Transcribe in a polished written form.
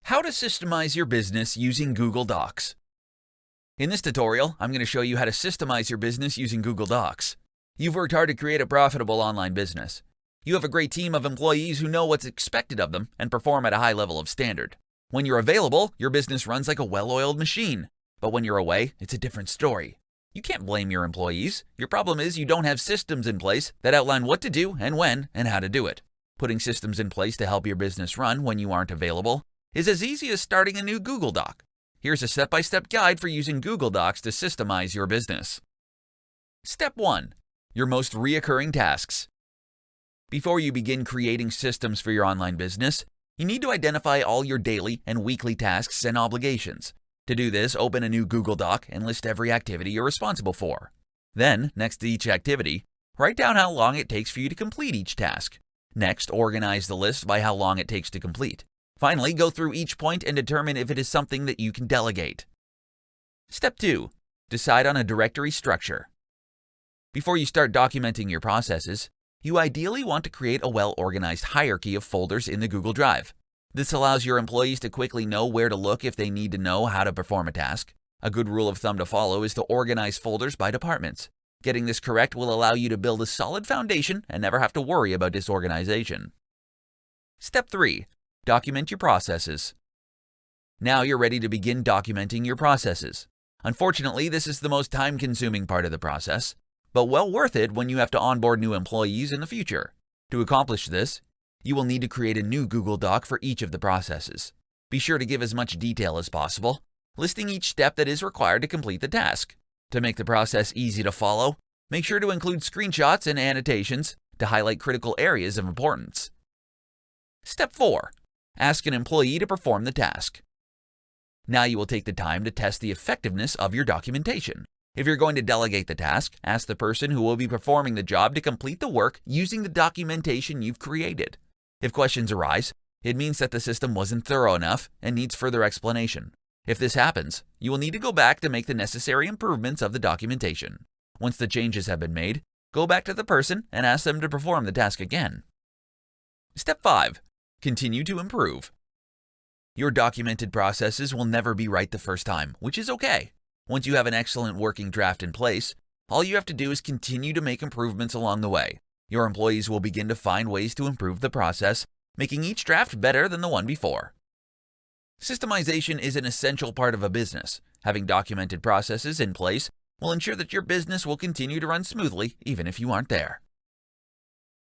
How to systemize your business using Google Docs. In this tutorial, I'm going to show you how to systemize your business using Google Docs. You've worked hard to create a profitable online business. You have a great team of employees who know what's expected of them and perform at a high level of standard. When you're available, your business runs like a well-oiled machine. But when you're away, it's a different story. You can't blame your employees. Your problem is you don't have systems in place that outline what to do and when and how to do it. Putting systems in place to help your business run when you aren't available is as easy as starting a new Google Doc. Here's a step-by-step guide for using Google Docs to systemize your business. Step 1. Your most reoccurring tasks. Before you begin creating systems for your online business, you need to identify all your daily and weekly tasks and obligations. To do this, open a new Google Doc and list every activity you're responsible for. Then, next to each activity, write down how long it takes for you to complete each task. Next, organize the list by how long it takes to complete. Finally, go through each point and determine if it is something that you can delegate. Step 2. Decide on a directory structure. Before you start documenting your processes, you ideally want to create a well-organized hierarchy of folders in the Google Drive. This allows your employees to quickly know where to look if they need to know how to perform a task. A good rule of thumb to follow is to organize folders by departments. Getting this correct will allow you to build a solid foundation and never have to worry about disorganization. Step 3. Document your processes. Now you're ready to begin documenting your processes. Unfortunately, this is the most time-consuming part of the process, but well worth it when you have to onboard new employees in the future. To accomplish this, you will need to create a new Google Doc for each of the processes. Be sure to give as much detail as possible, listing each step that is required to complete the task. To make the process easy to follow, make sure to include screenshots and annotations to highlight critical areas of importance. Step 4. Ask an employee to perform the task. Now you will take the time to test the effectiveness of your documentation. If you're going to delegate the task, ask the person who will be performing the job to complete the work using the documentation you've created. If questions arise, it means that the system wasn't thorough enough and needs further explanation. If this happens, you will need to go back to make the necessary improvements of the documentation. Once the changes have been made, go back to the person and ask them to perform the task again. Step 5. Continue to improve. Your documented processes will never be right the first time, which is okay. Once you have an excellent working draft in place, all you have to do is continue to make improvements along the way. Your employees will begin to find ways to improve the process, making each draft better than the one before. Systemization is an essential part of a business. Having documented processes in place will ensure that your business will continue to run smoothly even if you aren't there.